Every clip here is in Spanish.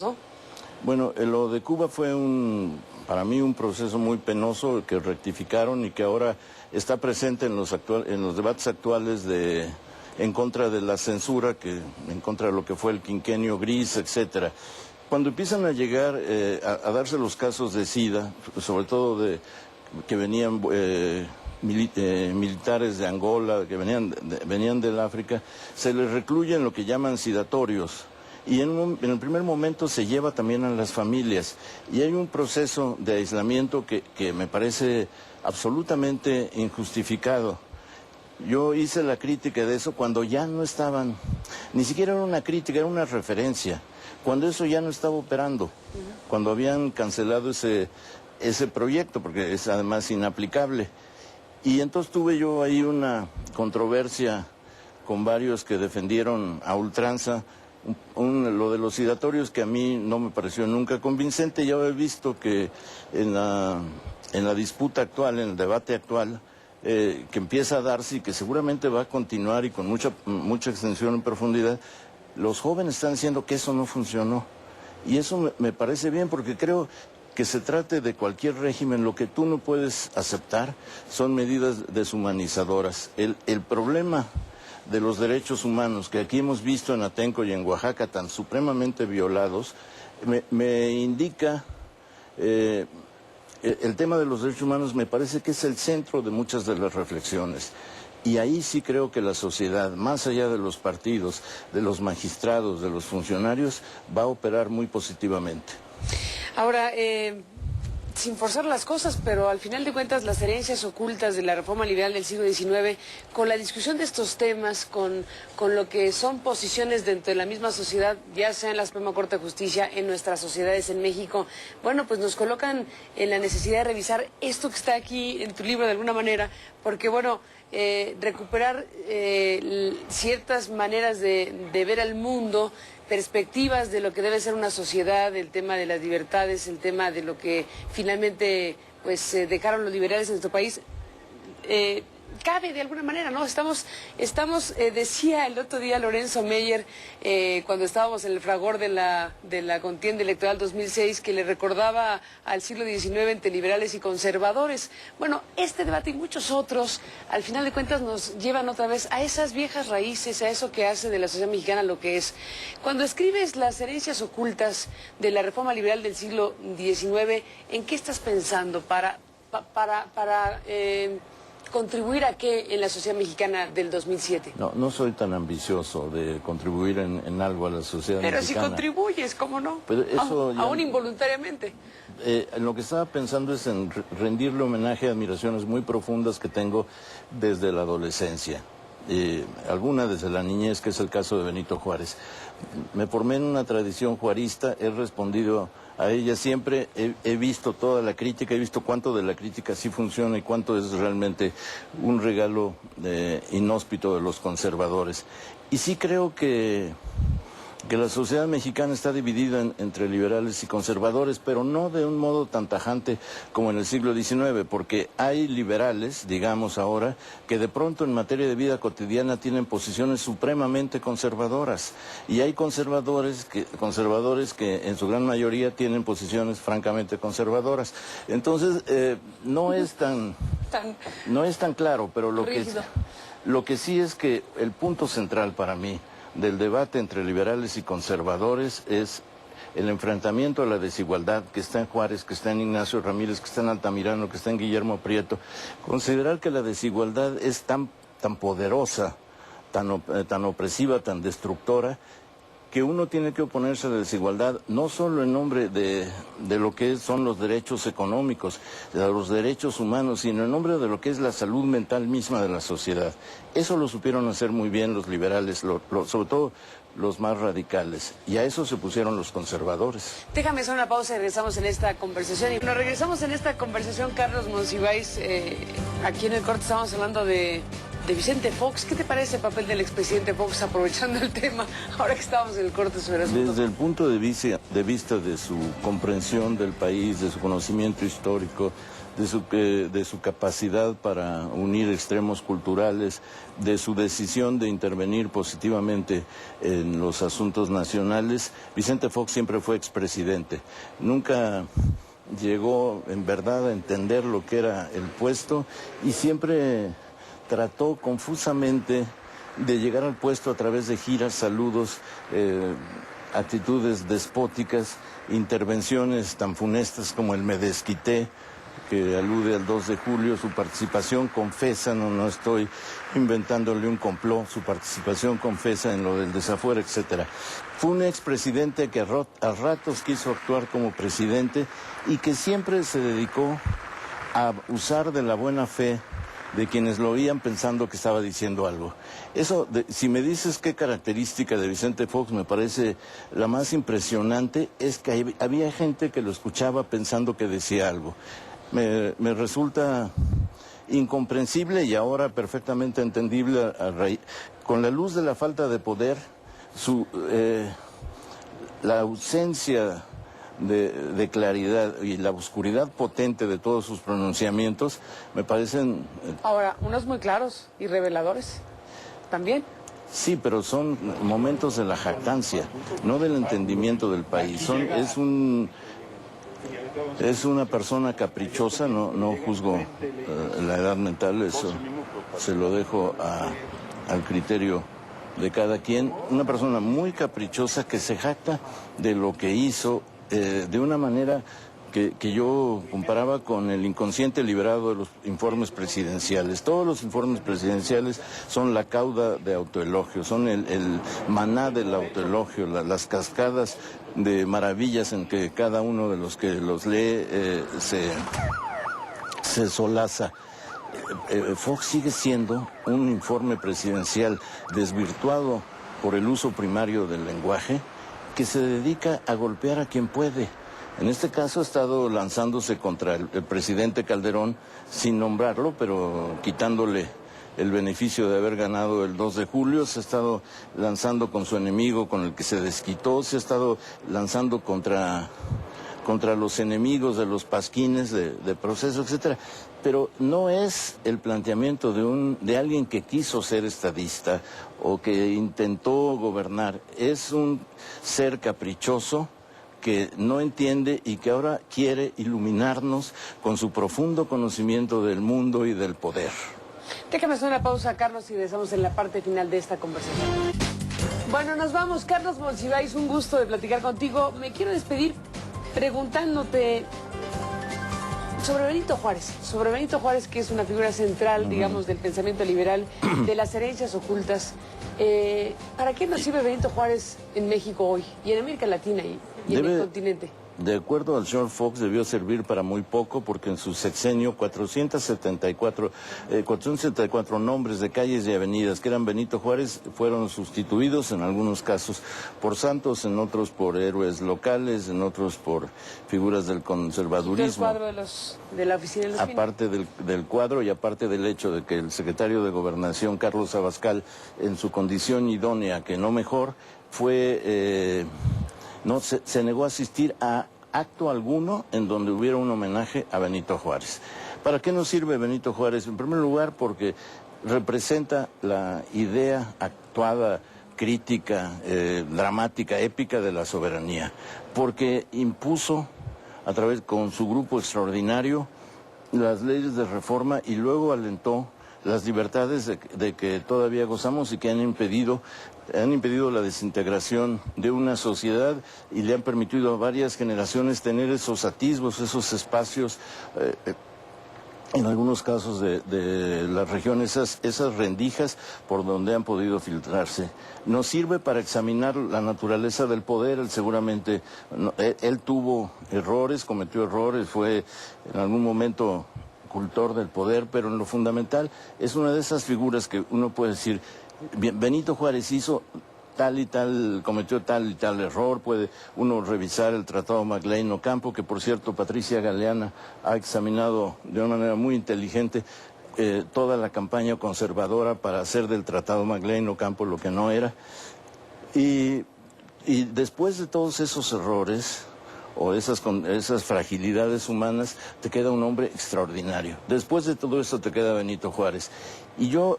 ¿no? Bueno, lo de Cuba fue para mí un proceso muy penoso que rectificaron y que ahora está presente en los debates actuales en contra de la censura, en contra de lo que fue el quinquenio gris, etcétera. Cuando empiezan a llegar a darse los casos de SIDA, sobre todo que venían militares de Angola, que venían del África, se les recluye en lo que llaman sidatorios. Y en el primer momento se lleva también a las familias. Y hay un proceso de aislamiento que me parece absolutamente injustificado. Yo hice la crítica de eso cuando ya no estaban, ni siquiera era una crítica, era una referencia, cuando eso ya no estaba operando, cuando habían cancelado ese proyecto, porque es además inaplicable. Y entonces tuve yo ahí una controversia con varios que defendieron a ultranza lo de los sidatorios, que a mí no me pareció nunca convincente. Ya he visto que en la disputa actual, en el debate actual, que empieza a darse y que seguramente va a continuar y con mucha extensión en profundidad, los jóvenes están diciendo que eso no funcionó. Y eso me parece bien, porque creo que se trate de cualquier régimen, lo que tú no puedes aceptar son medidas deshumanizadoras. El problema de los derechos humanos que aquí hemos visto en Atenco y en Oaxaca tan supremamente violados, me indica, el tema de los derechos humanos me parece que es el centro de muchas de las reflexiones. Y ahí sí creo que la sociedad, más allá de los partidos, de los magistrados, de los funcionarios, va a operar muy positivamente. Ahora, sin forzar las cosas, pero al final de cuentas las herencias ocultas de la reforma liberal del siglo XIX, con la discusión de estos temas, con lo que son posiciones dentro de la misma sociedad, ya sea en la Suprema Corte de Justicia, en nuestras sociedades en México, bueno, pues nos colocan en la necesidad de revisar esto que está aquí en tu libro de alguna manera, porque bueno, recuperar ciertas maneras de ver al mundo, perspectivas de lo que debe ser una sociedad, el tema de las libertades, el tema de lo que finalmente pues dejaron los liberales en nuestro país, cabe de alguna manera, ¿no? Estamos decía el otro día Lorenzo Meyer, cuando estábamos en el fragor de la contienda electoral 2006, que le recordaba al siglo XIX entre liberales y conservadores. Bueno, este debate y muchos otros, al final de cuentas, nos llevan otra vez a esas viejas raíces, a eso que hace de la sociedad mexicana lo que es. Cuando escribes las herencias ocultas de la reforma liberal del siglo XIX, ¿en qué estás pensando para contribuir a qué en la sociedad mexicana del 2007? No soy tan ambicioso de contribuir en algo a la sociedad mexicana. Pero si contribuyes, ¿cómo no? Pero eso aún involuntariamente. En lo que estaba pensando es en rendirle homenaje a admiraciones muy profundas que tengo desde la adolescencia. Alguna desde la niñez, que es el caso de Benito Juárez. Me formé en una tradición juarista, he respondido a ella siempre, he visto toda la crítica, he visto cuánto de la crítica sí funciona y cuánto es realmente un regalo inhóspito de los conservadores. Y sí creo que la sociedad mexicana está dividida entre liberales y conservadores, pero no de un modo tan tajante como en el siglo XIX, porque hay liberales, digamos ahora, que de pronto en materia de vida cotidiana tienen posiciones supremamente conservadoras, y hay conservadores que en su gran mayoría tienen posiciones francamente conservadoras. Entonces, no es tan claro, pero lo que sí es que el punto central para mí del debate entre liberales y conservadores es el enfrentamiento a la desigualdad que está en Juárez, que está en Ignacio Ramírez, que está en Altamirano, que está en Guillermo Prieto. Considerar que la desigualdad es tan poderosa, tan opresiva, tan destructora, que uno tiene que oponerse a la desigualdad, no solo en nombre de lo que son los derechos económicos, de los derechos humanos, sino en nombre de lo que es la salud mental misma de la sociedad. Eso lo supieron hacer muy bien los liberales, sobre todo los más radicales, y a eso se pusieron los conservadores. Déjame hacer una pausa y regresamos en esta conversación. Y nos regresamos en esta conversación, Carlos Monsiváis. Aquí en el corte estamos hablando de Vicente Fox. ¿Qué te parece el papel del expresidente Fox, aprovechando el tema, ahora que estamos en el corte sobre el asunto? Desde el punto de vista de su comprensión del país, de su conocimiento histórico, de su capacidad para unir extremos culturales, de su decisión de intervenir positivamente en los asuntos nacionales. Vicente Fox siempre fue expresidente. Nunca llegó en verdad a entender lo que era el puesto y siempre trató confusamente de llegar al puesto a través de giras, saludos, actitudes despóticas, intervenciones tan funestas como el "me desquité", que alude al 2 de julio, su participación confesa, no estoy inventándole un complot, su participación confesa en lo del desafuero, etcétera. Fue un expresidente que a ratos quiso actuar como presidente y que siempre se dedicó a usar de la buena fe de quienes lo oían pensando que estaba diciendo algo. Eso, si me dices qué característica de Vicente Fox me parece la más impresionante, es que había gente que lo escuchaba pensando que decía algo. Me resulta incomprensible y ahora perfectamente entendible con la luz de la falta de poder, la ausencia de claridad y la oscuridad potente de todos sus pronunciamientos me parecen... Ahora, unos muy claros y reveladores también. Sí, pero son momentos de la jactancia, no del entendimiento del país. Es una persona caprichosa, no juzgo la edad mental, eso se lo dejo al criterio de cada quien. Una persona muy caprichosa que se jacta de lo que hizo de una manera que yo comparaba con el inconsciente liberado de los informes presidenciales. Todos los informes presidenciales son la cauda de autoelogio, son el maná del autoelogio, las cascadas de maravillas en que cada uno de los que los lee se solaza. Fox sigue siendo un informe presidencial desvirtuado por el uso primario del lenguaje, que se dedica a golpear a quien puede. En este caso ha estado lanzándose contra el presidente Calderón sin nombrarlo, pero quitándole el beneficio de haber ganado el 2 de julio, se ha estado lanzando con su enemigo, con el que se desquitó, se ha estado lanzando contra los enemigos de los pasquines de proceso, etcétera. Pero no es el planteamiento de alguien que quiso ser estadista o que intentó gobernar. Es un ser caprichoso que no entiende y que ahora quiere iluminarnos con su profundo conocimiento del mundo y del poder. Déjame hacer una pausa, Carlos, y regresamos en la parte final de esta conversación. Bueno, nos vamos. Carlos Monsiváis, un gusto de platicar contigo. Me quiero despedir preguntándote sobre Benito Juárez, que es una figura central, digamos, del pensamiento liberal, de las herencias ocultas. ¿Para qué nos sirve Benito Juárez en México hoy, y en América Latina y en el continente? De acuerdo al señor Fox, debió servir para muy poco porque en su sexenio 474 nombres de calles y avenidas que eran Benito Juárez fueron sustituidos en algunos casos por santos, en otros por héroes locales, en otros por figuras del conservadurismo. El cuadro de la oficina de los aparte del cuadro y aparte del hecho de que el secretario de Gobernación, Carlos Abascal, en su condición idónea, que no mejor, se negó a asistir a acto alguno en donde hubiera un homenaje a Benito Juárez. ¿Para qué nos sirve Benito Juárez? En primer lugar, porque representa la idea actuada, crítica, dramática, épica de la soberanía, porque impuso con su grupo extraordinario las leyes de reforma y luego alentó las libertades de que todavía gozamos y que han impedido la desintegración de una sociedad y le han permitido a varias generaciones tener esos atisbos, esos espacios, en algunos casos de la región, esas rendijas por donde han podido filtrarse. Nos sirve para examinar la naturaleza del poder. Él seguramente, él tuvo errores, cometió errores, fue en algún momento cultor del poder, pero en lo fundamental es una de esas figuras que uno puede decir, Benito Juárez hizo tal y tal, cometió tal y tal error. Puede uno revisar el Tratado Magleino-Ocampo, que por cierto Patricia Galeana ha examinado de una manera muy inteligente toda la campaña conservadora para hacer del Tratado Magleino-Ocampo lo que no era. Y después de todos esos errores, o esas fragilidades humanas, te queda un hombre extraordinario. Después de todo eso te queda Benito Juárez. Y yo,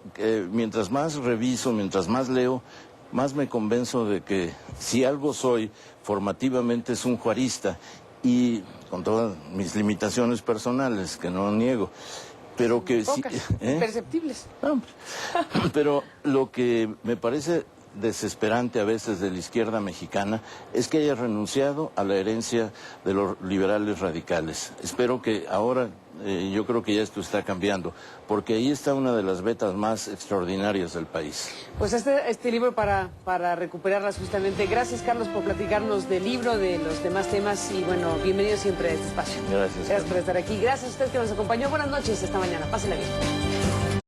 mientras más reviso, mientras más leo, más me convenzo de que si algo soy, formativamente es un juarista, y con todas mis limitaciones personales, que no niego, pero que sí... Pocas, imperceptibles. No, pero lo que me parece desesperante a veces de la izquierda mexicana es que haya renunciado a la herencia de los liberales radicales. Espero que ahora, yo creo que ya esto está cambiando, porque ahí está una de las vetas más extraordinarias del país. Pues este libro para recuperarlas justamente. Gracias, Carlos, por platicarnos del libro, de los demás temas, y bueno, bienvenido siempre a este espacio. Gracias. Gracias por estar aquí. Gracias a usted que nos acompañó. Buenas noches, esta mañana. Pásenla bien.